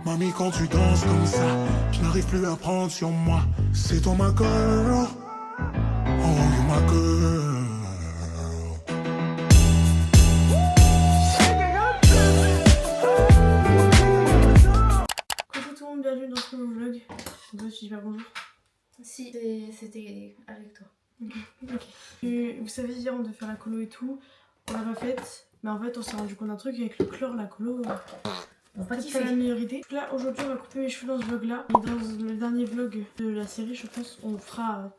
Mamie, quand tu danses comme ça, je n'arrive plus à prendre sur moi. C'est toi ma girl. Oh, you my girl. Coucou tout le monde, bienvenue dans ce nouveau vlog. On peut se dire bonjour. Si, c'était avec toi. Et vous savez, hier on devait faire la colo et tout. On l'a pas faite, mais en fait on s'est rendu compte d'un truc avec le chlore, la colo. On va pas C'est pas la meilleure idée. Donc là, aujourd'hui, on va couper mes cheveux dans ce vlog-là. Et dans le dernier vlog de la série, je pense, on fera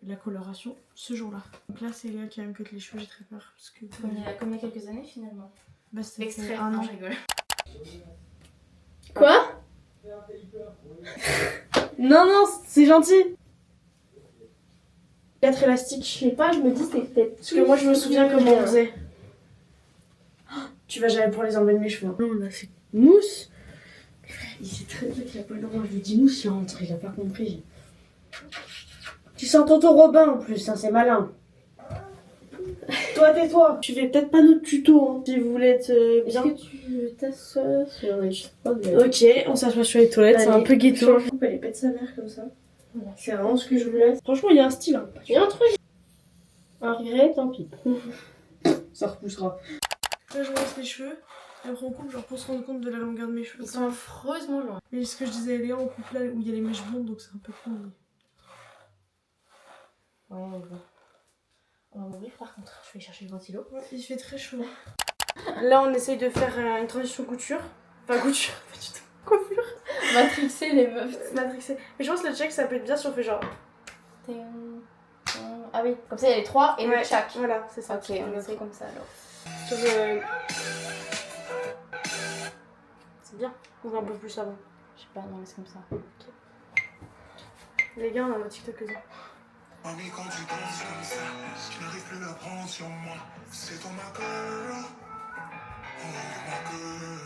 la coloration ce jour-là. Donc là, c'est Léa qui va me cutter les cheveux, j'ai très peur. Parce que, Comme il y a quelques années finalement. bah, c'était L'extrait, un non, an. je rigole. Quoi? Non, c'est gentil. 4 élastiques. Je sais pas, je me dis c'est peut-être. Parce que moi, je me souviens comment on faisait. Tu vas jamais pour les enlever de mes cheveux. Non, on a fait mousse. Il sait très bien qu'il a pas le droit. Je lui dis mousse, il rentre, il a pas compris. Tu sens tonton Robin en plus, hein, c'est malin. Toi, tais-toi. Tu fais peut-être pas notre tuto, hein, si vous voulez être Est-ce bien. que tu t'assois sur les cheveux? Ok, on s'assoit sur les toilettes, c'est un peu ghetto. On peut les pète sa mère comme ça. Voilà, c'est vraiment ce que je voulais. Franchement, il y a un style. Hein. Il y a un truc. Un regret, tant pis. Ça repoussera. Là, je laisse les cheveux. Et après, on coupe, genre pour se rendre compte de la longueur de mes cheveux. Ils sont affreusement longs. Mais ce que je disais à Léa, on coupe là où il y a les mèches blondes, donc c'est un peu con. Ouais, on va mourir par contre. Je vais chercher le ventilo. Ouais, il fait très chaud. Là, on essaye de faire une transition couture. Enfin, couture, pas du tout. Coiffure. Matrixer les meufs. Matrixé. Mais je pense que le check, ça peut être bien si on fait genre. Ah oui, comme ça il y a les trois et Ouais, le tchac. Voilà, c'est ça. Ok, on essaye comme ça alors. Sur, c'est bien. On va un peu plus avant. Je sais pas, non mais c'est comme ça. Les gars, on a notre TikTokeuse. Mamie, quand tu danses comme ça, je n'arrive plus à prendre sur moi. C'est toi ma girl. Oh, you my girl.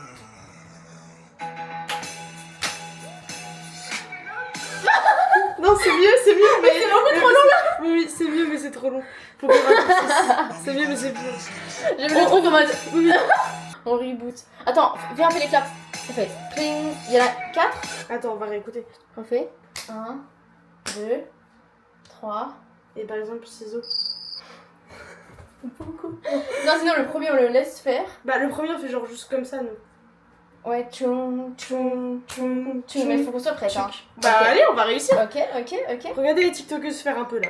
Non, c'est mieux, mais. C'est beaucoup trop long là. Oui, c'est mieux, mais c'est trop long. Faut qu'on raccourcisse. C'est mieux, mais c'est plus. J'aime le truc en mode. Oui. On reboot. Attends, viens, on fait les claps. On fait pling. Il y en a 4. Attends, on va réécouter. On fait 1, 2, 3. Et par exemple, ciseaux. Beaucoup. Non, sinon le premier on le laisse faire. Bah, le premier, on fait genre juste comme ça, nous. Ouais, tchoum, tchoum, tchoum, tchoum. Mais il faut qu'on soit prête. Hein. Bah, Ok. allez, on va réussir. Ok. Regardez les TikTokeuses faire un peu là.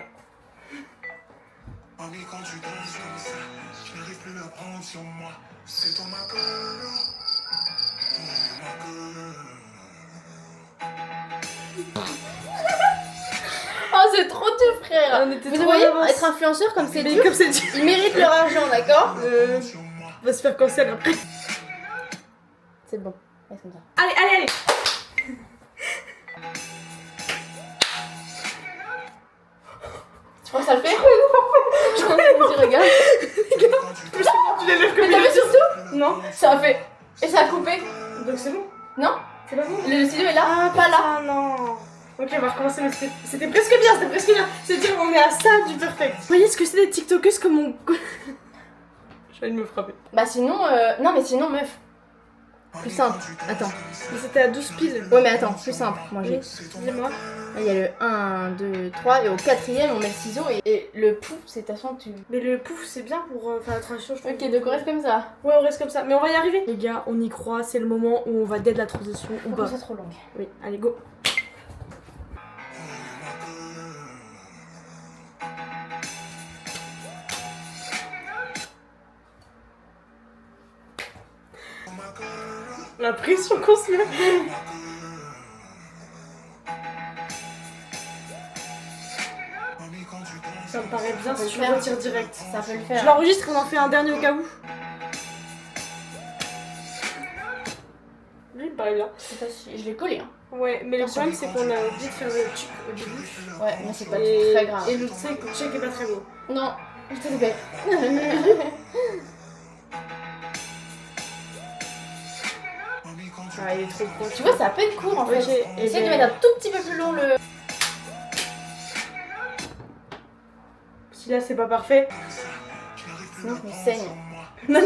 Mamie, quand tu danses comme ça, je n'arrive plus à prendre sur moi. C'est toi ma girl. Oh, you my girl. Oh, c'est trop dur, frère. On était Vous trop voyez, en avance. être influenceur comme c'est Mais dur, comme c'est dur. ils méritent leur argent, d'accord? On va se faire cancel après. C'est bon, laisse comme ça. Allez. Tu crois que ça le fait? Je crois que tu regardes. Tu les lèves comme Mais t'as vu surtout? Non. Ça a fait. Et ça a coupé. Donc c'est bon. Non? C'est pas bon. Le stylo est là, pas là. Ah non. Ok, on va recommencer, mais c'était presque bien, C'est-à-dire, on est à ça du perfect. Vous voyez ce que c'est des TikTokeuses comme on. J'ai envie de me frapper. Bah sinon, non mais sinon meuf. Plus simple, attends. Mais c'était à 12 piles. Ouais mais attends, plus simple, moi j'ai. Dis-moi. Là il y a le 1, 2, 3 et au quatrième on met le ciseau et le pouf c'est ta façon tu... Mais le pouf, c'est bien pour faire la transition, je trouve. Ok donc on reste comme ça. Ouais, on reste comme ça. Mais on va y arriver. Les gars, on y croit, c'est le moment où on va dead la transition. On Pourquoi va. c'est trop long? Oui, allez, go. La pression qu'on se met. Ça me paraît bien si je le retire direct. Ça peut le Je faire. l'enregistre et on en fait un dernier au cas où. Lui, il me paraît bien. Je sais pas si je l'ai collé hein. Ouais, mais le problème c'est qu'on a oublié de faire le truc au début. Ouais mais c'est pas Et- très grave. Et le check est pas très beau. Non, je te fait. Ah, il est trop gros. Tu vois ça peut être court en fait. Ok, et Essaye de ben- mettre un tout petit peu plus long le... Si là c'est pas parfait. Sinon je me saigne. Non.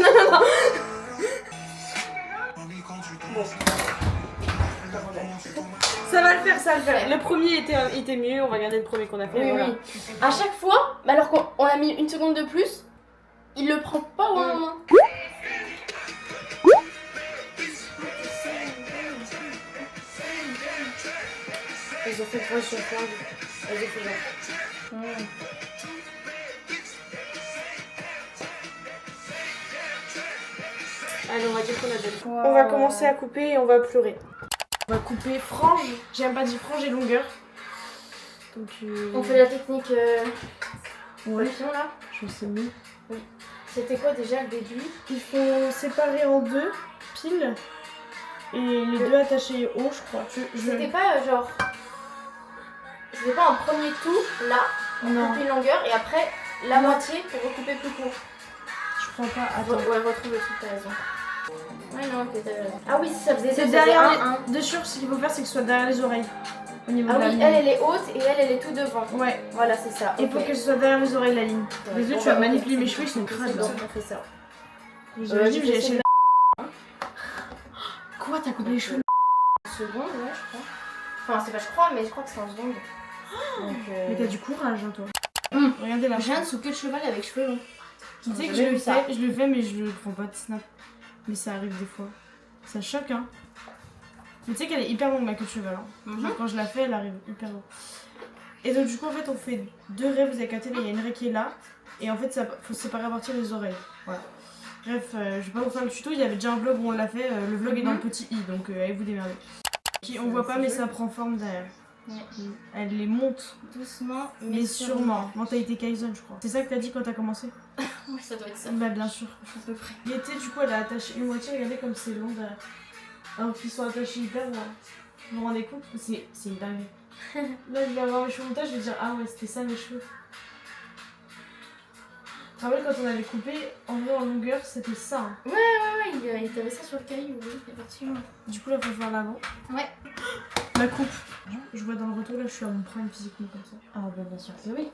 Bon. Ça va le faire, ça va le faire. Le premier était mieux, on va regarder le premier qu'on a fait. Oui, voilà. oui. À chaque fois, mais alors qu'on a mis une seconde de plus, il le prend pas au moment. Ils ont fait 3 sur 3. Ils ont fait genre. Allez, on va dire qu'on a donné. Wow. On va commencer à couper et on va pleurer. On va couper frange. J'aime pas dire frange et longueur. Donc, On fait la technique ouais. papillon là. Je sais mieux. C'était quoi déjà le début? Il faut séparer en deux, pile. Et les deux attachés haut, je crois. C'était pas genre. C'était pas un premier tour là, on Non. coupe une longueur et après la moitié pour recouper plus court. Je crois pas. Attends. Ouais, retrouve le truc, t'as raison. Ouais, non, ok, t'as raison. Ah oui, ça faisait ça. C'est faisait derrière un. les... De sûr, ce qu'il faut faire, c'est que ce soit derrière les oreilles. Au niveau Ah de la oui, ligne. elle est haute et elle est tout devant. Ouais. Voilà, c'est ça. Il faut que ce soit derrière les oreilles, la ligne. Ouais. Désolé, Bon, tu vas bah, manipuler ouais, mes cheveux, ils sont crades là. On fait ça. J'avais dit que j'ai j'ai acheté. Quoi, t'as coupé les cheveux? Une seconde, ouais, je crois. Enfin, c'est pas je crois, mais je crois que c'est en seconde. Donc, Mais t'as du courage, hein, toi. Regardez là. Je viens de souquer le cheval avec cheveux longs. Tu sais que J'ai vu ça. je le fais, mais je le prends pas de snap. Mais ça arrive des fois. Ça choque, hein. Mais tu sais qu'elle est hyper longue, ma queue de cheval. Hein. Genre, quand je la fais, elle arrive hyper longue. Et donc, du coup, en fait, on fait 2 raies. Vous avez capté, là, il y a une raie qui est là. Et en fait, ça faut séparer à partir des oreilles. Voilà. Bref, je vais pas vous faire le tuto. Il y avait déjà un vlog où on l'a fait. Le vlog est dans le petit i, donc allez vous démerder. Qui, on voit pas, mais ça prend forme derrière. Ouais. Elle les monte. Doucement, Mais sûrement. Mentalité Kaizen, je crois. C'est ça que t'as dit quand t'as commencé? Oui, ça doit être ça. Bah, bien sûr. À peu près. Gaieté, du coup, elle a attaché une moitié. Regardez comme c'est long derrière. Alors qu'ils sont attachés hyper loin. Vous vous rendez compte? C'est une dinguerie. Là, je vais avoir mes cheveux au montage, je vais dire ah ouais, c'était ça mes cheveux. Tu te rappelles quand on avait coupé en vrai en longueur, c'était ça. Hein. Ouais, il t'avait ça sur le caillou, oui, effectivement. Du coup, là, faut faire l'avant. Ouais. La coupe. Je vois dans le retour, là, je suis à mon prime physiquement comme ça. Ah, bah, bien sûr que oui.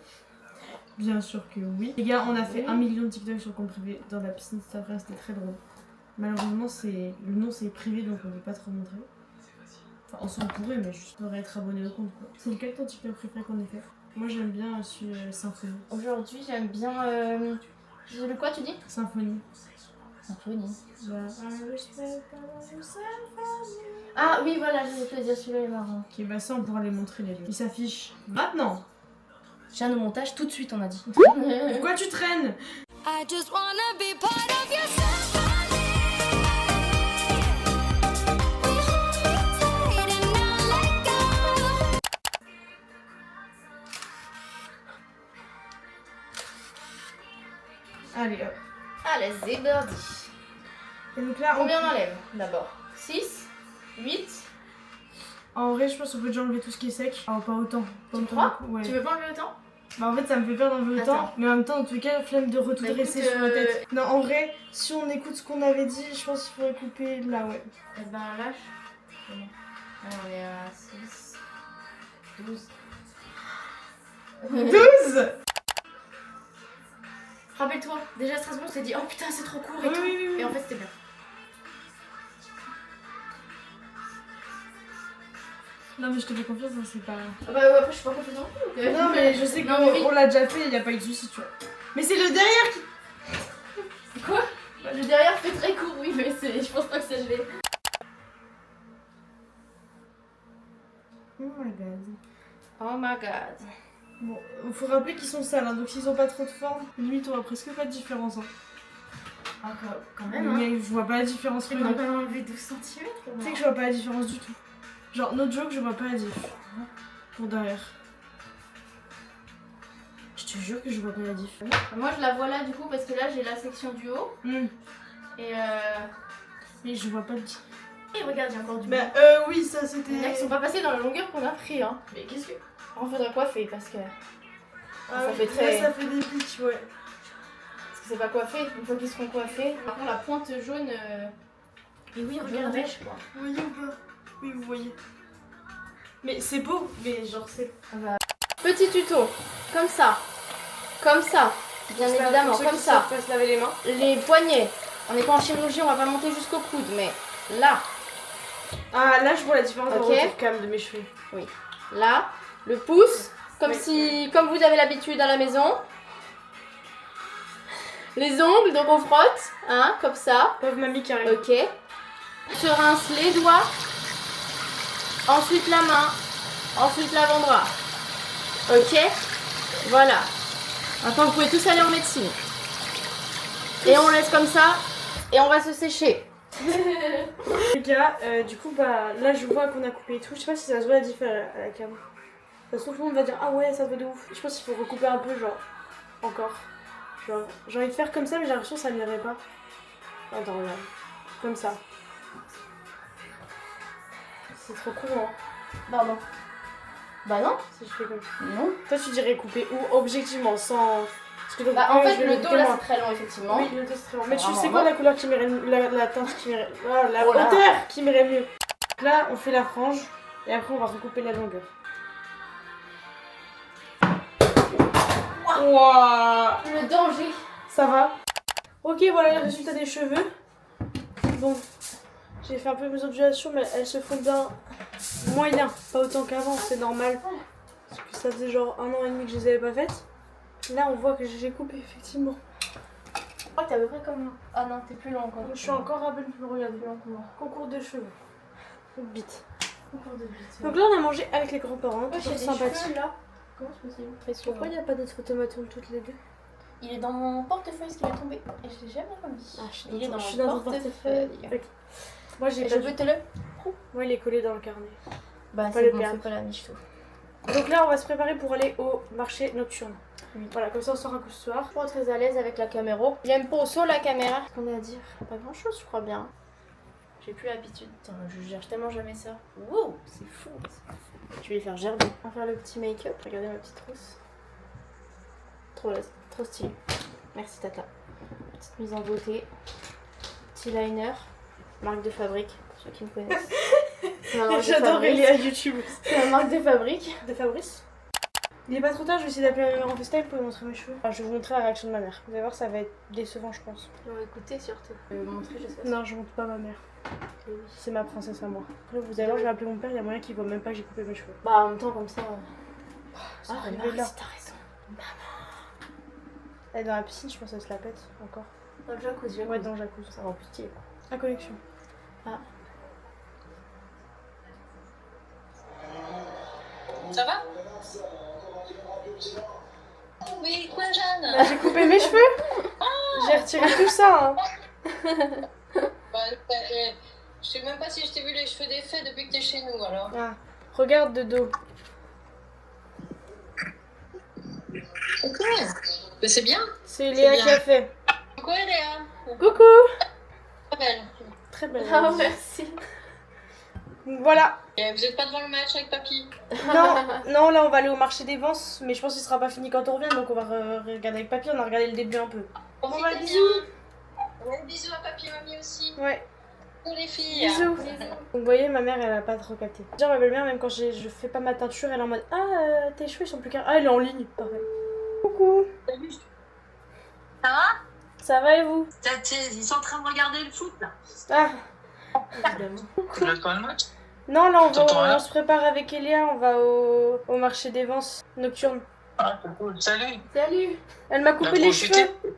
Bien sûr que oui. Les gars, on a fait 1 million de TikTok sur le compte privé dans la piscine cet après, c'était très drôle. Malheureusement, le nom c'est privé donc on ne peut pas te remontrer. Enfin, on s'en pourrait, mais juste faudrait être abonné au compte quoi. C'est lequel ton TikTok préféré qu'on ait fait? Moi j'aime bien celui Symphonie. Aujourd'hui, j'aime bien. J'ai lu quoi, tu dis? Symphonie. Symphonie. Bah, Ah oui, voilà, je vais te le dire, celui-là est marrant. ok, bah ça on pourra les montrer les deux. Il s'affiche maintenant. Je viens de montage tout de suite, on a dit. Pourquoi tu traînes? I just wanna be part of your symphony. We hold it tight and not let go. Allez hop. Allez, c'est birdie. Et donc là, Combien on enlève d'abord? 6, 8. en vrai je pense qu'on peut déjà enlever tout ce qui est sec. Ah pas autant. Pas Tu autant crois du coup, ouais. Tu veux pas enlever autant? Bah en fait ça me fait peur d'enlever autant, Attends. mais en même temps en tout cas flemme de tout Bah, dresser écoute, sur la tête. Non en vrai, si on écoute ce qu'on avait dit, je pense qu'il faudrait couper là ouais. Eh ben lâche. C'est bon. Allez, on est à 6, 12. 12. Rappelle-toi, déjà à Strasbourg, on s'est dit oh putain, c'est trop court et Oui, tout. oui, oui, oui. Et en fait, c'était bien. Non mais je te fais confiance, hein, c'est pas... Ah bah ouais, après, je suis pas confiante non plus. Non mais je sais Non, mais oui. qu'on l'a déjà fait, il n'y a pas eu de soucis tu vois. Mais c'est le derrière qui... Quoi? Bah, le derrière fait très court, oui, mais je pense pas que ça je l'ai. Oh my god. Oh my god. Bon, faut rappeler qu'ils sont sales, hein, donc s'ils ont pas trop de forme, limite on voit presque pas de différence. Hein. Encore, quand même, hein. Mais je vois pas la différence. On a quand même enlevé 12 cm. Tu sais que je vois pas la différence du tout. Genre, no joke, je vois pas la diff. Pour derrière. Je te jure que je vois pas la diff. Moi, je la vois là, du coup, parce que là, j'ai la section du haut. Et Mais je vois pas le diff. Et regarde, il y a encore du Bah, bas. oui, ça c'était. Il y en a qui sont pas passés dans la longueur qu'on a pris, hein. Mais qu'est-ce que. On faudrait coiffer parce que. Ah, ça oui, fait très. là, ça fait des pics, ouais. Parce que c'est pas coiffé, une fois qu'ils seront coiffés. Par contre, la pointe jaune. Et oui, regardez. Vous voyez ou pas? Oui, vous voyez. Mais c'est beau, mais genre c'est. Petit tuto, comme ça, bien évidemment, comme ça. Se laver les mains. Les poignets, on n'est pas en chirurgie, on va pas monter jusqu'au coude, mais là, Ah, là, je vois la différence dans Ok. le retour cam de mes cheveux. Là, le pouce, comme Oui. comme vous avez l'habitude à la maison. Les ongles, donc on frotte, hein, comme ça. Pauvre mamie qui arrive. Ok. Se rince les doigts. Ensuite la main. Ensuite l'avant-bras. Ok. Voilà. Maintenant vous pouvez tous aller en médecine. Et on laisse comme ça. Et on va se sécher. Les gars, du coup, bah là, je vois qu'on a coupé et tout. Je sais pas si ça se voit la différence à la cam. Ça se trouve, tout le monde va dire ah ouais, ça se voit de ouf. Je pense qu'il faut recouper un peu, genre, encore. Genre, j'ai envie de faire comme ça, mais j'ai l'impression que ça n'irait pas. Attends, regarde. Comme ça. C'est trop court, hein. Pardon. Bah non. Si je fais comme ça. Non. Toi, tu dirais couper ou objectivement, sans. Parce que donc, Bah, en moi, fait, je vais le couper dos là moi. c'est très long, effectivement. Oui, le dos c'est très long. Mais tu Vraiment, sais quoi non. la couleur qui m'irait la teinte qui m'irait. Ah, la Oh là. hauteur qui m'irait mieux. Donc là, on fait la frange et après, on va recouper la longueur. Wouah. Le danger. Ça va. Ok, voilà le résultat des cheveux. Bon, j'ai fait un peu mes ondulations, mais elles se font bien moyen. Pas autant qu'avant, c'est normal. Parce que ça faisait genre 1 an et demi que je les avais pas faites. Là, on voit que j'ai coupé, effectivement. Je crois que t'es à peu près comme. Ah non, t'es plus long encore. Je suis encore un peu plus regardez. Concours de cheveux. Bite. Concours de bite. Donc là, on a mangé avec les grands-parents. Ouais, Toujours j'ai des sympathique. cheveux, là. Comment c'est possible? Très sûr. Pourquoi il n'y a pas d'autres automatons toutes les deux? Il est dans mon portefeuille, ce qui m'est tombé. Et je l'ai jamais remis. Il est dans je suis mon dans ton portefeuille. Ok. Moi, j'ai Et pas je du- peux te le. Moi, il est collé dans le carnet. Bah, Pas c'est le bon, perdre. fais pas la miche tout. Donc là, on va se préparer pour aller au marché nocturne. Oui. Voilà, comme ça, on sort un coup ce soir. Je suis pas très à l'aise avec la caméra. J'aime pas sur la caméra. Qu'est-ce qu'on a à dire? Pas grand chose, je crois bien. J'ai plus l'habitude. Putain, je gère tellement jamais ça. Wow, c'est fou. Je vais les faire gerber. On va faire le petit make-up. Regardez ma petite trousse. Trop stylé. Merci Tata. Petite mise en beauté. Petit liner. Marque de fabrique, pour ceux qui me connaissent. C'est ma marque de J'adore fabrique. les à YouTube. C'est la marque de fabrique. De Fabrice. Il est pas trop tard, je vais essayer d'appeler ma mère en FaceTime pour lui montrer mes cheveux. Enfin, je vais vous montrer la réaction de ma mère. Vous allez voir, ça va être décevant, je pense. On va écouter surtout. Montrer, je sais. Non, je montre pas ma mère. C'est ma princesse à moi. Après, vous allez voir, je vais appeler mon père, il y a moyen qu'il voit même pas que j'ai coupé mes cheveux. Bah en même temps comme ça. Ça Ah, arrive là. t'as raison. Elle est dans la piscine, je pense qu'elle se la pète encore. Dans le jacuzzi. Ouais, dans le jacuzzi. Ça rend plus stylé. La connexion. Ça va? Oui, quoi, Jeanne? Bah, j'ai coupé mes cheveux. J'ai retiré tout ça. Hein. Je sais même pas si je t'ai vu les cheveux défaits depuis que t'es chez nous, alors. Ah, regarde de dos. Ok. Mais c'est bien. C'est Léa bien. qui a fait. Coucou, Léa. Coucou. Très belle. Très belle. Ah merci. Donc voilà. Et vous êtes pas devant le match avec papy? Non, non, là on va aller au marché des vents, mais je pense qu'il sera pas fini quand on revient, donc on va regarder avec papy. On a regardé le début un peu. Profitez bah, bien. bisous. Ouais, bisous à papy et mamie aussi. Ouais. Tous les filles. Bisous. Donc vous voyez, ma mère elle a pas trop capté. Déjà ma belle-mère, même quand je fais pas ma teinture, elle est en mode ah tes cheveux ils sont plus carrés. Ah elle est en ligne. Parfait. Coucou. Salut. Ça va? Ça va et vous? Ils sont en train de regarder le foot, là. Ah. Évidemment. Tu regardes pas le match? Non là T'entends rien on se prépare avec Elia, on va au marché des vents nocturne. Ah, c'est cool. Salut. Salut. Elle m'a coupé Bah, les profitez. cheveux.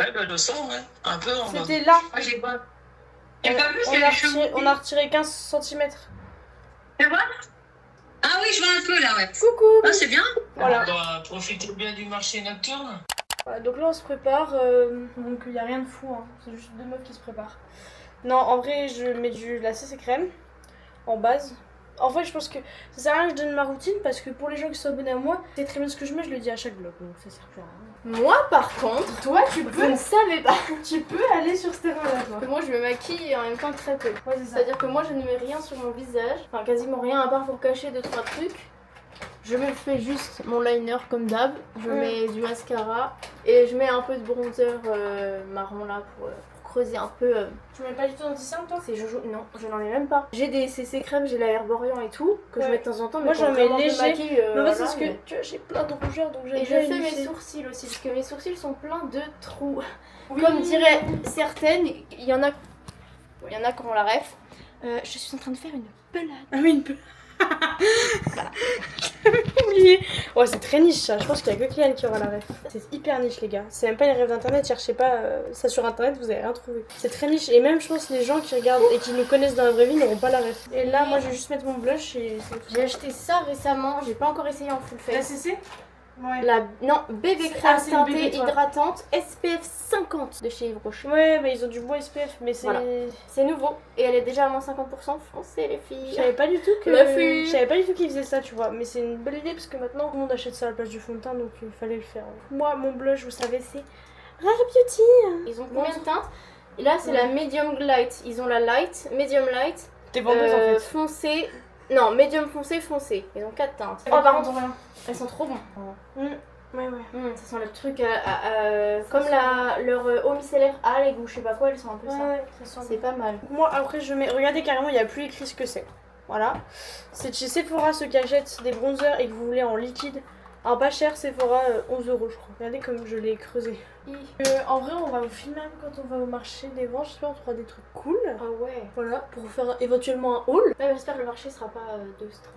Ouais, bah, je sens, ouais. Un peu en bas. C'était là. Moi, j'ai pas. On, J'ai pas vu, on c'est a les cheveux. retiré, on a retiré 15 cm. C'est vrai? Ah oui, je vois un peu là, ouais. Coucou. Ah, c'est bien. Voilà. Bah, profitez bien du marché nocturne. Voilà, donc là on se prépare, donc il n'y a rien de fou, hein. C'est juste deux meufs qui se préparent. Non, en vrai je mets de la CC crème en base. En fait je pense que ça sert à rien que je donne ma routine parce que pour les gens qui sont abonnés à moi, c'est très bien ce que je mets, je le dis à chaque vlog, donc ça sert plus à rien. Moi par contre, Toi tu je ne savais pas tu peux aller sur ce terrain-là toi. que moi je me maquille et en même temps très peu. Ouais c'est ça. C'est-à-dire que moi je ne mets rien sur mon visage, enfin quasiment rien à part pour cacher 2-3 trucs. Je me fais juste mon liner comme d'hab, je mets du mascara et je mets un peu de bronzer marron là pour creuser un peu. Tu mets pas du tout d'anti-cerne toi? C'est Jojo, non, je n'en ai même pas. J'ai des CC crèmes, j'ai la Herborian et tout, que je Ouais. mets de temps en temps. Mais Moi, quand j'en mets vraiment je me léger. maquille, Mais en fait c'est voilà, parce que mais- tu vois j'ai plein de rougeurs donc j'aime Et je bien fais mes unifier. sourcils aussi, parce que mes sourcils sont pleins de trous. Oui. Comme diraient certaines, il y en a qui ont la ref. Je suis en train de faire une pelade. Ah oui, une peu. J'avais oublié. Ouais, c'est très niche ça. Je pense qu'il y a que Cléane qui aura la ref. C'est hyper niche, les gars. C'est même pas les rêves d'internet. Cherchez pas ça sur internet, vous allez rien trouver. C'est très niche. Et même, je pense, les gens qui regardent et qui nous connaissent dans la vraie vie n'auront pas la ref. Et là, moi, je vais juste mettre mon blush et c'est tout. J'ai acheté ça récemment, j'ai pas encore essayé en full La face. CC. Ouais. Non, bébé C'est- crème ah, c'est le teintée bébé, toi. hydratante SPF 50 de chez Yves Rocher. Ouais, bah ils ont du bon SPF, mais c'est. Voilà. C'est nouveau et elle est déjà à moins 50%. Foncez les Je filles. savais pas du tout que. La fille. Je savais pas du tout qu'ils faisaient ça, tu vois. Mais c'est une bonne idée parce que maintenant tout le monde achète ça à la place du fond de teint, donc il fallait le faire. Moi, mon blush, vous savez, c'est Rare Beauty. Ils ont combien de teintes? Et là c'est la medium light. Ils ont la light, medium light, T'es vendeuse en fait. foncé. Non, medium foncé, foncé. Ils ont 4 teintes. Oh, par contre, Elles sont trop bonnes. Ouais, ouais. Ça sent le truc comme leur eau micellaire Algue ou je sais pas quoi, elles sont un peu ça. Ouais, ça sent C'est pas mal. Moi, après, je mets. Regardez carrément, il n'y a plus écrit ce que c'est. Voilà. C'est de chez Sephora, ceux qui achètent des bronzers et que vous voulez en liquide. Alors, pas cher, Sephora, 11 €, je crois. Regardez comme je l'ai creusé. En vrai, on va vous filmer un peu quand on va au marché des ventes. J'espère qu'on trouvera des trucs cool. Ah ouais. Voilà, pour faire éventuellement un haul. Ouais, j'espère que le marché sera pas 2 stands.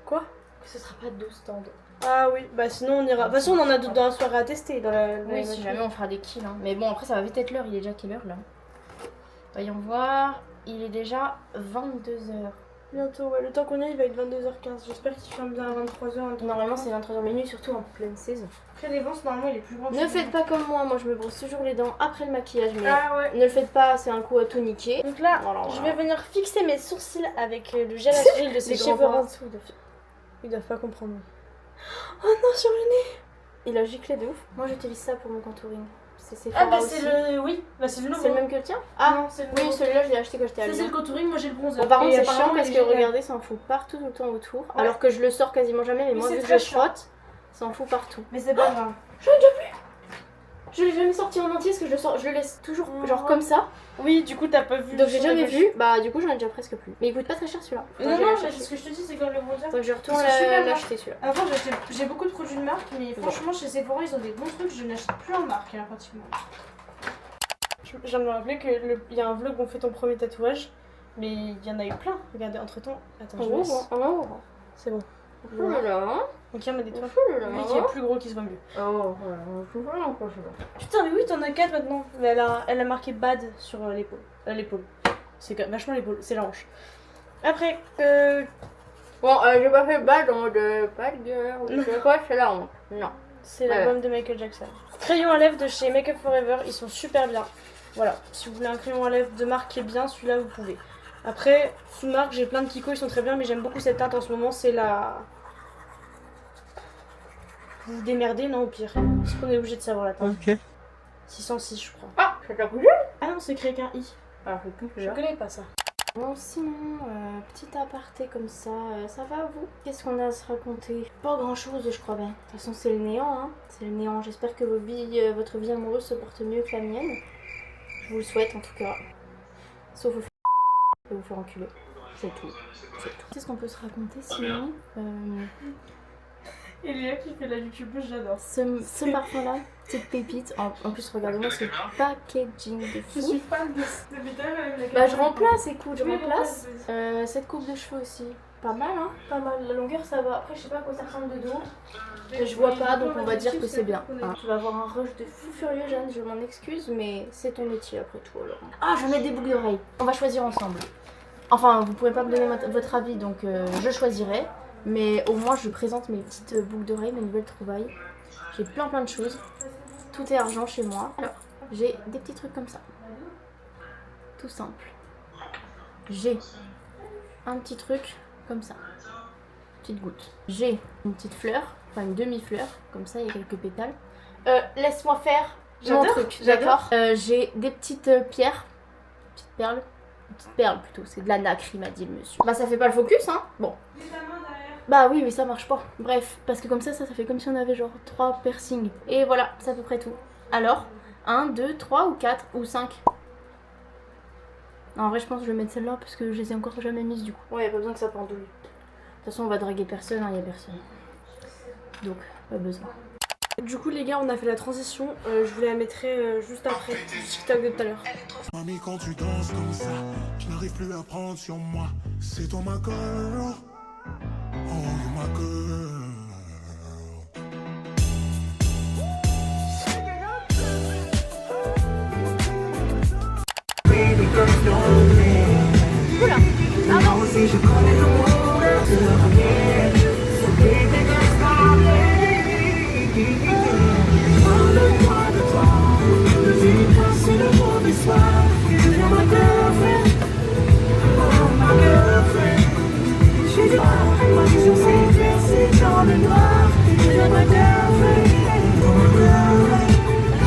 Quoi? Que ce sera pas 2 stands. Ah oui, bah sinon on ira. De toute façon, on en a d'autres dans la soirée à tester. Dans la Oui, si jamais on fera des kills. Hein. Mais bon, après ça va vite être l'heure. Il est déjà quelle heure là? Voyons voir. Il est déjà 22h. Bientôt, ouais. Le temps qu'on y est, il va être 22h15. J'espère qu'il ferme bien à 23h. Normalement c'est 23h minuit, surtout en pleine saison. Après, les ventes, normalement, il est plus grand. Ne faites pas comme moi, je me brosse toujours les dents après le maquillage. Mais Ah ouais. ne le faites pas, c'est un coup à tout niquer. Donc là, Voilà, je voilà. vais venir fixer mes sourcils avec le gel à cils de ces Les cheveux en grands-parents. dessous. Ils doivent pas comprendre. Oh non, sur le nez. Il a giclé de ouf. Moi j'utilise ça pour mon contouring. C'est Ah bah aussi. c'est le... Oui, bah c'est le nouveau. C'est le même que le tien? Ah non, c'est le Oui, nouveau. celui-là je l'ai acheté quand j'étais à Ça c'est le Lyon. contouring, moi j'ai le bronzer. Bon, par contre Et c'est chiant apparemment, parce il que est génial. regardez, ça en fout partout tout le temps autour. Ouais. Alors que je le sors quasiment jamais, mais Oui, moi c'est vu que très je chiant. frotte, ça en fout partout. Mais c'est pas grave. Je l'ai jamais sorti en entier parce que je le laisse toujours Oh. genre comme ça. Oui, du coup t'as pas vu. Donc j'ai sur la jamais gauche. vu, bah du coup j'en ai déjà presque plus. Mais il coûte pas très cher celui-là. Non, Donc, non, je l'ai mais acheté. ce que je te dis, c'est comme le bronzer. Donc je retourne C'est super bien. l'acheter celui-là. Avant, j'ai beaucoup de produits de marque, mais franchement, chez Sephora, ils ont des bons trucs. Je n'achète plus en marque, hein, pratiquement. Je viens de me rappeler qu'il y a un vlog où on fait ton premier tatouage, mais il y en a eu plein. Regardez, entre temps. Attends, je laisse. C'est bon. Oh là là. Donc, il y en a des toits. Oh là là. Lui qui est plus gros qui se voit mieux. Oh voilà. Putain, mais oui, t'en as 4 maintenant. Mais elle a marqué bad sur l'épaule. L'épaule. C'est vachement l'épaule, c'est la hanche. Après, Bon, j'ai pas fait bad en mode pas de gueule ou je sais quoi, c'est la honte. Non. c'est l'album de Michael Jackson. Crayon à lèvres de chez Make Up Forever, ils sont super bien. Voilà, si vous voulez un crayon à lèvres de marque qui est bien, celui-là vous pouvez. Après, sous marque, j'ai plein de Kiko, ils sont très bien, mais j'aime beaucoup cette teinte en ce moment, c'est la... Vous vous démerdez, non, au pire. Parce qu'on est obligé de savoir la teinte. Ok. 606, je crois. Ah, ça t'a plu? Ah non, c'est écrit avec un I. Ah, c'est tout Je connais pas ça. Bon, sinon, petit aparté comme ça, ça va vous? Qu'est-ce qu'on a à se raconter? Pas grand chose, je crois bien. De toute façon, c'est le néant, hein. C'est le néant. J'espère que votre vie amoureuse se porte mieux que la mienne. Je vous le souhaite en tout cas. Sauf vous faire, vous faire enculer. C'est tout. C'est tout. Qu'est-ce qu'on peut se raconter sinon? Et Léa qui fait la youtubeuse, j'adore. Ce parfum-là, cette pépite. En plus, regardez-moi ce packaging de Je fou. suis fan de cette vidéo avec la Bah, je remplace, écoute, je Oui, remplace. remplace. Cette coupe de cheveux aussi. Pas mal, hein? Pas mal. La longueur, ça va. Après, je sais pas à quoi ça ressemble de dos. Je vois pas, donc on va dire que c'est bien. Hein. Tu vas avoir un rush de fou furieux, Jeanne, je m'en excuse, mais c'est ton métier après tout alors. Ah, je vais mettre des boucles d'oreilles. On va choisir ensemble. Enfin, vous pouvez pas me donner votre avis, donc je choisirai. Mais au moins, je présente mes petites boucles d'oreilles, mes nouvelles trouvailles. J'ai plein de choses. Tout est argent chez moi. Alors, j'ai des petits trucs comme ça. Tout simple. J'ai un petit truc comme ça. Petite goutte. J'ai une petite fleur, enfin une demi-fleur, comme ça, il y a quelques pétales. Laisse-moi faire mon J'adore, truc, j'adore. d'accord. J'ai des petites pierres, petites perles. Une petite perle plutôt, c'est de la nacre, il m'a dit le monsieur. Bah ça fait pas le focus, hein. Bon. Bah oui, mais ça marche pas. Bref, parce que comme ça fait comme si on avait genre 3 piercings. Et voilà, c'est à peu près tout. Alors, 1, 2, 3 ou 4 ou 5. En vrai, je pense que je vais mettre celle-là parce que je les ai encore jamais mises du coup. Ouais, y a pas besoin que ça pendouille. De toute façon, on va draguer personne, hein, y a personne. Donc, pas besoin. Du coup les gars, on a fait la transition. Je vous la mettrai juste après du TikTok de tout à l'heure. Mamie, quand tu danses comme ça, je n'arrive plus à prendre sur moi. C'est toi ma girl. Oh, you my girl. Baby, girl, don't leave. Oula, Moi aussi, je connais le monde de la vie. So baby, girl, stop it. Parle-moi de toi. Ne dis pas c'est le mauvais soir. You're my girlfriend. Oh, my girlfriend. Je dis pas, ma vision c'est clair, c'est dans le noir. You're my girlfriend. Oh, my girlfriend.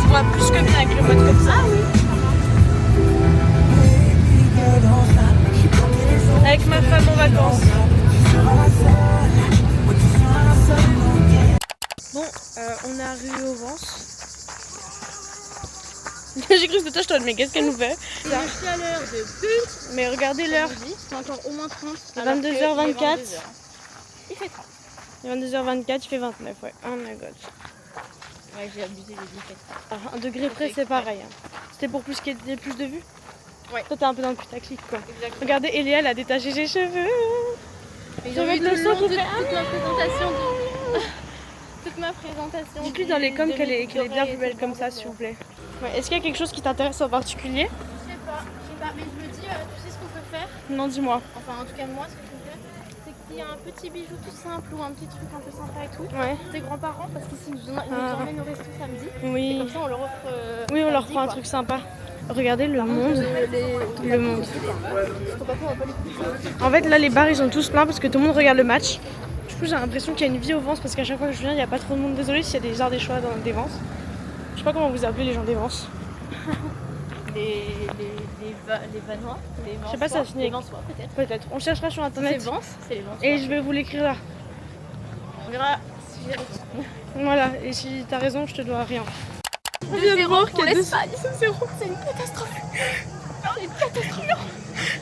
Tu vois plus que bien avec le mode comme ça. Avec ma femme en vacances. Bon, on est arrivé au Vence. J'ai cru que c'était toi, je te dis, mais qu'est-ce qu'elle nous fait? une chaleur de pute. Mais regardez l'heure. C'est encore au moins 30. 22h24. Il fait 30. Il est 22h24, il fait 29, ouais. Oh my god. Ouais, j'ai abusé, j'ai dit fait 30. Ah, un degré près, c'est pareil. Hein. C'était pour plus qu'il y ait plus de vues? Ouais. Toi, t'es un peu dans le putaclic, quoi. Exactement. Regardez, Eléa, elle a détaché ses cheveux. Ils Je ont vais eu mettre le son qui toute fait ma présentation. Toute ma présentation. Dites-lui dans les coms qu'elle est bien plus belle comme ça, s'il vous plaît. Ouais, est-ce qu'il y a quelque chose qui t'intéresse en particulier? Je sais pas, mais je me dis, tu sais ce qu'on peut faire? Non, dis-moi. Enfin, en tout cas, moi, ce que je peux faire, c'est qu'il y a un petit bijou tout simple ou un petit truc un peu sympa et tout. Ouais. Tes grands-parents, parce qu'ici, ils nous emmènent au resto samedi. Et Oui. comme ça, on leur offre. Oui, on leur samedi, prend un quoi. truc sympa. Regardez le monde. Le monde. Ton papa, on va pas les couper. En fait, là, les bars, ils ont tous plein parce que tout le monde regarde le match. Du coup, j'ai l'impression qu'il y a une vie au Vence parce qu'à chaque fois que je viens, il n'y a pas trop de monde. Désolée s'il y a des gens des choix dans des Vences. Je sais pas comment vous appelez les gens des Vences. Les Vanois, les Je sais pas si ça finit les avec- Vansois, peut-être. Peut-être. On cherchera sur C'est internet. Vence, c'est les Vansois. Et je vais vous l'écrire là. On verra si j'ai raison. Voilà. Et si t'as raison, je te dois rien. On vient de voir qu'il y a deux- l'Espagne. C'est une catastrophe. C'est une catastrophe.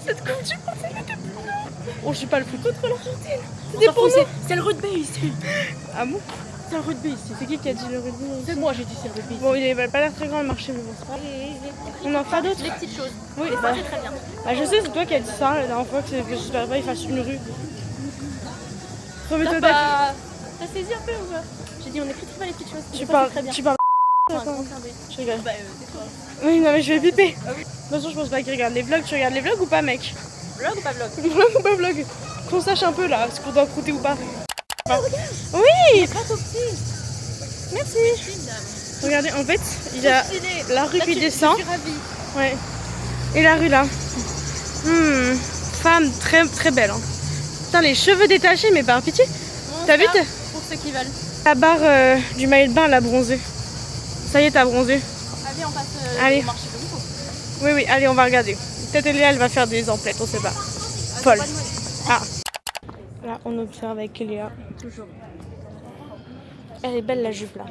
Cette coupe du monde, c'est le Oh, je suis pas le foot contre l'Argentine. C'est des pour nous. C'est le rugby ici. Ah bon? C'est le rugby ici. C'est qui a dit le rugby? C'est moi, j'ai dit c'est le rugby. Bon, il n'a pas l'air très grand le marché, mais bon, c'est pas. On en fera d'autres. Les petites choses. Oui, Ça, bah, c'est très bien. bah, je sais, c'est toi qui as dit ça la dernière fois que j'espère pas qu'il fasse une rue. Remets-toi T'as d'accord. pas... T'as saisi un peu ou pas? J'ai dit on écrit pas les petites choses. Tu Ça, parles. c'est très bien. Tu parles. Enfin, un grand clin d'œil. Je rigole. Bah, tais-toi. Oui, non, mais je vais piper. De toute façon, je pense pas qu'il regarde les vlogs. Tu regardes les vlogs ou pas, mec? Vlog ou pas vlog? Vlog ou pas vlog? Qu'on sache un peu là, ce qu'on doit croûter ou pas. Oui! Pas tout petit. Merci! Regardez, en fait, il y a la rue qui descend. Je suis ravie. Ouais. Et la rue là. Femme très très belle. Hein. Putain, les cheveux détachés, mais par pitié. Bon, T'as vu ça, pour ceux qui veulent. la barre du maillot de bain, elle a bronzé. Ça y est, t'as bronzé. Allez, on passe Allez. au marché de Nouveau. Oui, oui, allez, on va regarder. Peut-être Eléa, elle va faire des emplettes, on sait pas. Folle. Ah. Là, on observe avec Eléa. Toujours. Elle est belle la jupe là.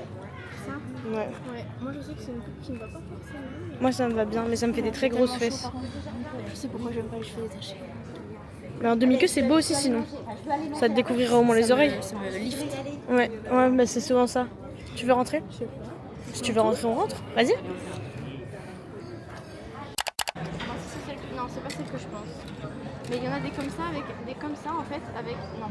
Ça? Ouais. Ouais. Moi, je sais que c'est une coupe qui me va pas forcément. Moi, ça me va bien, mais ça me fait des très grosses fesses. Je sais pourquoi j'aime pas les cheveux détachés. Mais en demi-queue, c'est beau aussi sinon. Ça te découvrira au moins les oreilles. Ça me lift. Ouais, ouais, bah c'est souvent ça. Tu veux rentrer? Si tu veux rentrer, on rentre. Vas-y. Non, c'est pas celle que je pense. Mais il y en a des comme ça, avec des comme ça en fait, avec. Non.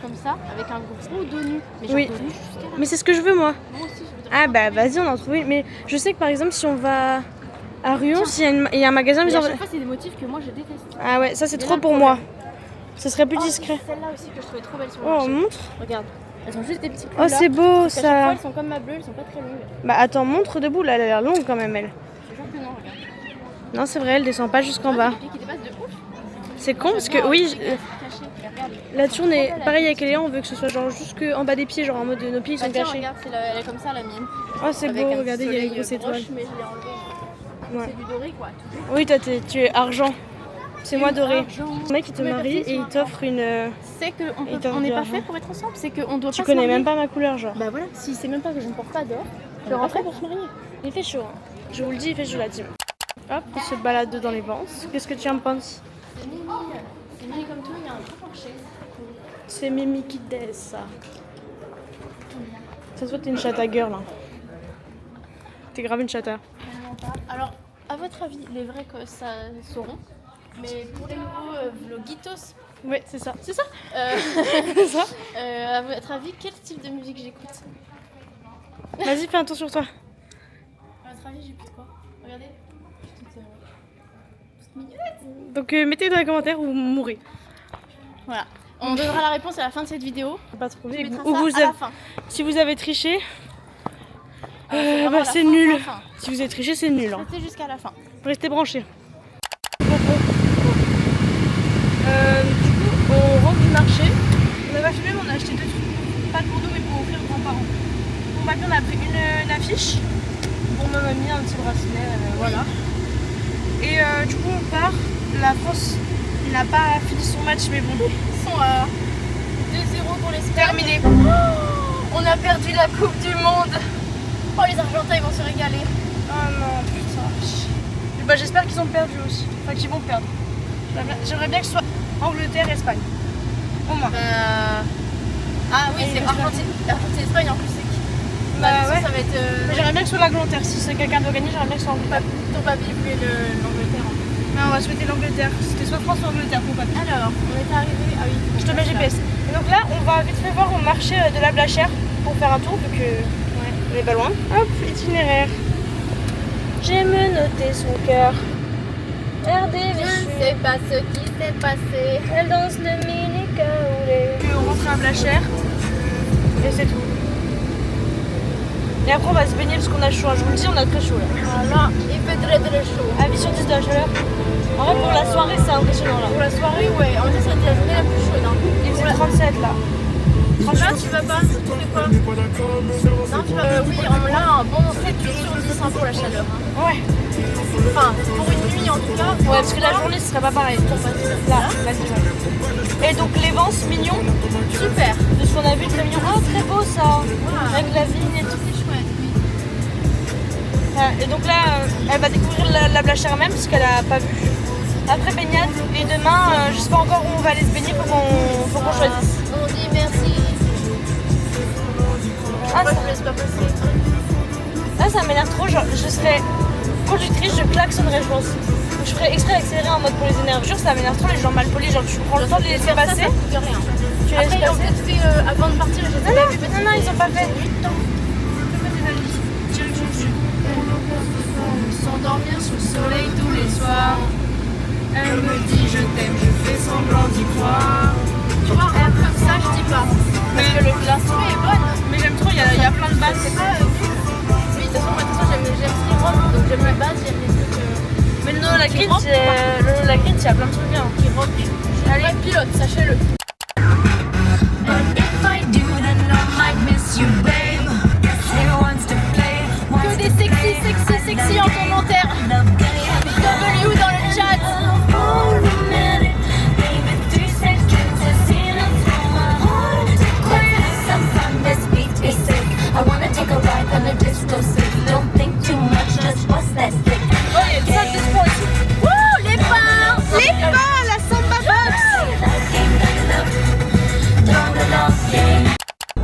Comme ça, avec un gros dos nu. Mais genre Oui. dos nu jusqu'à la. Mais c'est ce que je veux moi. Moi aussi, je voudrais. Ah bah vas-y, on en trouve une. Mais je sais que par exemple, si on va à Ruon, s'il y a un magasin, Mais mais à genre... chaque fois, c'est des motifs que moi je déteste. Ah ouais, ça c'est Mais trop là, pour le moi. Ce serait plus Oh, discret. c'est celle-là aussi que je trouvais trop belle sur le Oh, marché. montre. Regarde. Elles ont juste des petits Oh, c'est beau Parce qu'à chaque fois, ça. elles sont comme ma bleue, elles sont pas très longues. Bah attends, montre debout là, elle a l'air longue quand même elle. Je jure que non, regarde. Non, c'est vrai, elle descend pas jusqu'en Ah, bas. des pieds qui dépassent de ouf. C'est con parce que J'adore, oui, c'est caché. Regarde. là-dessus on est pareil avec Léa, on veut que ce soit genre jusqu'en bas des pieds, genre en mode nos pieds ils Bah, sont tiens, cachés. regarde, elle est comme ça la mienne. Oh, c'est Avec beau, un regardez, il y a une soleil grosse étoile. broche, mais je l'ai enlevé. Ouais. C'est du doré quoi. Oui, toi tu es argent. C'est moi doré. Argent. Le mec il te Mais marie merci, et il t'offre une. C'est qu'on Et t'as n'est du pas argent. fait pour être ensemble, c'est qu'on doit Tu pas se connais marier. même pas ma couleur, genre. Bah voilà, si c'est même pas que je ne porte pas d'or, Je je rentre rentrer pour se marier. Il fait chaud. Hein. Je vous le dis, il fait chaud la team. Hop, on se balade dans les vents. Qu'est-ce que tu en penses? C'est mini comme tout, il y a un gros plancher. C'est Mimi qui ça. Ça se voit, t'es une chata girl. Hein. T'es grave une chata. Alors, à votre avis, les vrais que ça sauront, mais pour les nouveaux vlogitos, Ouais, c'est ça. c'est ça C'est ça. À votre avis, quel style de musique j'écoute? Vas-y, fais un tour sur toi. À votre avis, j'écoute quoi? Regardez. Donc mettez dans les commentaires ou mourrez. Voilà. On donnera la réponse à la fin de cette vidéo. Pas trop On bien. mettra Ou ça vous à la avez- fin. Si vous avez triché, Vraiment la c'est fin, nul. fin, fin. Si vous avez triché, c'est nul. Hein. Restez jusqu'à la fin. Restez branchés. Du coup, on rentre du marché. On a pas filmé, mais on a acheté 2 trucs. Pas pour nous, mais pour offrir aux grands-parents. Pour papy, on a pris une affiche. Pour ma mamie, un petit bracelet. Voilà. Et du coup, on part. La France n'a pas fini son match, mais bon. Ils sont à 2-0 pour l'Espagne. Terminé. Oh, on a perdu la Coupe du Monde. Oh, les Argentins, ils vont se régaler. Oh non, putain. Et bah, j'espère qu'ils ont perdu aussi. Enfin, qu'ils vont perdre. J'aimerais bien que ce soit Angleterre-Espagne. Au moins. Ah oui, Et c'est l'Espagne. Argentine-Espagne en plus, c'est qui? Bah de toute façon, ouais. ça va être. Mais j'aimerais bien que ce soit l'Angleterre. Si c'est quelqu'un doit gagner, j'aimerais bien que ce soit Angleterre. Ton papy voulait l'Angleterre. En fait. Mais on va souhaiter l'Angleterre. C'était soit France ou Angleterre pour papy. Alors, on est arrivé. Ah oui. Je te mets GPS. Et donc là, on va vite fait voir au marché de la Blachère pour faire un tour vu que on est pas loin. Hop, itinéraire. J'aime noter son cœur. RDV. Je ne sais pas ce qui s'est passé. Elle danse le mini caoulé. Puis on rentre à Blachère. Et c'est tout. Et après on va se baigner parce qu'on a chaud. Je vous le dis, on a très chaud là. Voilà, il fait très très chaud. Avis sur 10 de la chaleur. En vrai, pour la soirée, c'est impressionnant là. Pour la soirée, ouais. En fait, ça va être la journée la plus chaude. Hein. Il faisait 37 là. Là, tu vas pas? Tu fais quoi? Non, tu vas. Oui, on a un bon 7 sur 10 hein, pour la chaleur. Hein. Ouais. Enfin, pour une nuit en tout cas. Ouais, parce que la journée, ce serait pas pareil. Là, vas-y, ouais. Et donc, les vents, mignon. Super. De ce qu'on a vu, très mignon. Ah, très beau ça. Wow. Avec la vigne et tout. C'est chouette, oui. Ouais, et donc là, elle va découvrir la Blachère même, parce qu'elle a pas vu. Après, baignade. Et demain, je sais pas encore où on va aller se baigner, faut qu'on choisisse. On dit merci. Ah, Moi, je me laisse pas passer. ça m'énerve trop. Genre, je serais conductrice, je klaxonnerais, je pense. Je ferais exprès d'accélérer en mode pour les énerver. Je jure, ça m'énerve trop les gens mal polis. Genre, tu prends le temps de les laisser Faire ça, passer. ça coûte rien. Tu Après, laisses ils ont passer. peut-être fait avant de partir, je sais Non, pas. non, ils ont pas fait. S'endormir sous le soleil tous les soirs. Elle me dit je t'aime, je fais semblant d'y croire. Tu vois, un peu ça, je dis pas. Parce que l'instru est bonne. Mais j'aime trop, il y a plein de basses. C'est pas. Oui, de toute façon, j'aime ce qui rock, donc j'aime la base, j'aime les trucs Mais le la Qui grit, rock, il y a plein de trucs bien. qui rock. Je suis vraie pilote, sachez-le. If I do, then I might miss you, babe. Guess who wants to play? Que des sexy en commentaire. W dans le chat. I wanna take a ride on a disco stick. Don't think too much, just bust that stick. Oh, il y a une salle de sport ici. Wouh, les pains. Les pas, la samba box.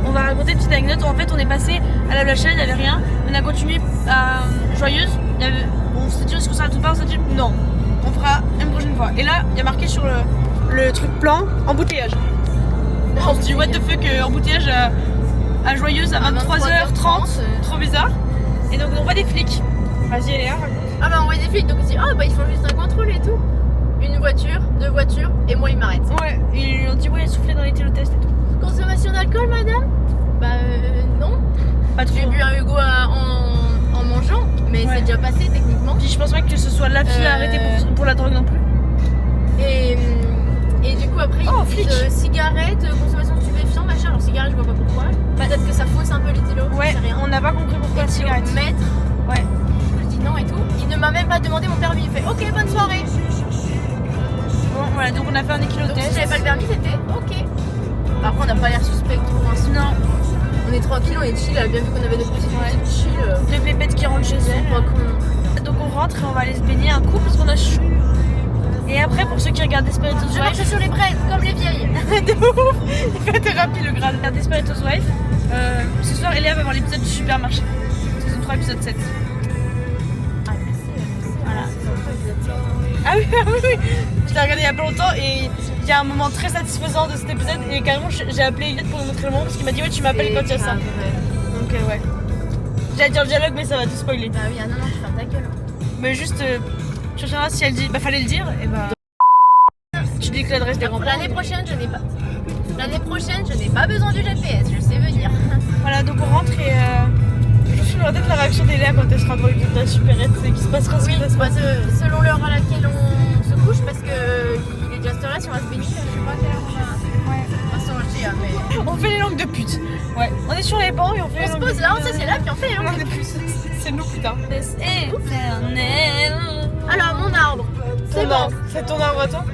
On va raconter une petite anecdote. En fait, on est passé à la Blachère, il n'y avait rien. On a continué à Joyeuse. On s'est dit, est-ce qu'on s'arrête ou pas? On s'est dit, non, on fera une prochaine fois. Et là, il y a marqué sur le truc plan, embouteillage. On se dit, what the fuck, embouteillage à Joyeuse à 23h30. Trop bizarre. Et donc, on voit des flics. Vas-y, Léa. Ah bah on voit des flics, donc on se dit, ah bah ils font juste un contrôle et tout. Une voiture, 2 voitures, et moi ils m'arrêtent. Ouais, et on dit, ouais, souffler dans les télotests et tout. Consommation d'alcool, madame? Bah non. Pas trop. J'ai bu un Hugo en mangeant, mais Ouais. c'est déjà passé techniquement. Puis je pense pas que ce soit la fille arrêtée pour la drogue non plus. Et du coup après Oh, ils flic. disent cigarettes, consommation de stupéfiants, machin. Alors cigarette je vois pas pourquoi. Peut-être que ça fausse un peu les télos, Ouais, je sais rien. on n'a pas compris pourquoi la cigarette. Maître, Ouais. je dis non et tout. Il ne m'a même pas demandé mon permis, il fait ok bonne soirée. Bon, voilà, donc on a fait un Donc si équilotest. j'avais pas le permis c'était ok. Par contre on n'a pas l'air suspect trop insolite. Non, On est tranquille, on est chill, elle a bien vu qu'on avait des petites musiques chill. deux pépettes qui rentrent chez Pas elle. con. Donc on rentre et on va aller se baigner un coup parce qu'on a chaud. Et après, pour ceux qui regardent Desperate Je Housewives, marche sur les braises, comme les vieilles. de ouf, il fait thérapie le grade. Regarde Desperate Housewives. Ce soir, Eléa va voir l'épisode du supermarché. Saison 3, épisode 7. Voilà. Ah oui, ah oui, oui. Je l'ai regardé il y a pas longtemps et il y a un moment très satisfaisant de cet épisode. Et carrément, j'ai appelé Eliott pour lui montrer le moment parce qu'il m'a dit ouais, tu m'appelles quand il y a ça. Donc ouais. J'allais dire le dialogue, mais ça va tout spoiler. Bah oui, ah non, non, tu fermes ta gueule. Mais juste, tu regarderas si elle dit, bah fallait le dire, et bah. Tu dis que l'adresse des grands-parents. L'année prochaine, je n'ai pas besoin du GPS, je sais venir. Voilà, donc on rentre et je suis dans la tête la réaction d'Eléa quand elle sera devant une la supérette et qu'il se passera ce qui va se passer. Selon l'heure à laquelle on se couche, parce que il est déjà cette heure-là, si on va se baigner, je sais pas à quelle heure on va. Ouais. De toute façon, je dis, mais. On fait les langues de pute. Ouais, on est sur les bancs et on fait les On se langues pose de là, on pute. s'assied là, puis on fait les On langues est de plus. C'est nous, putain. Alors, mon arbre, c'est Ton bon. arbre. C'est ton arbre à toi?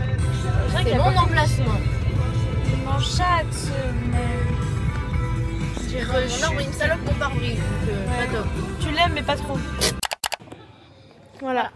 C'est mon emplacement. Chaque semaine. Mon arbre, il me salope mon pare-brise, donc pas top. Tu l'aimes, mais pas trop. Voilà.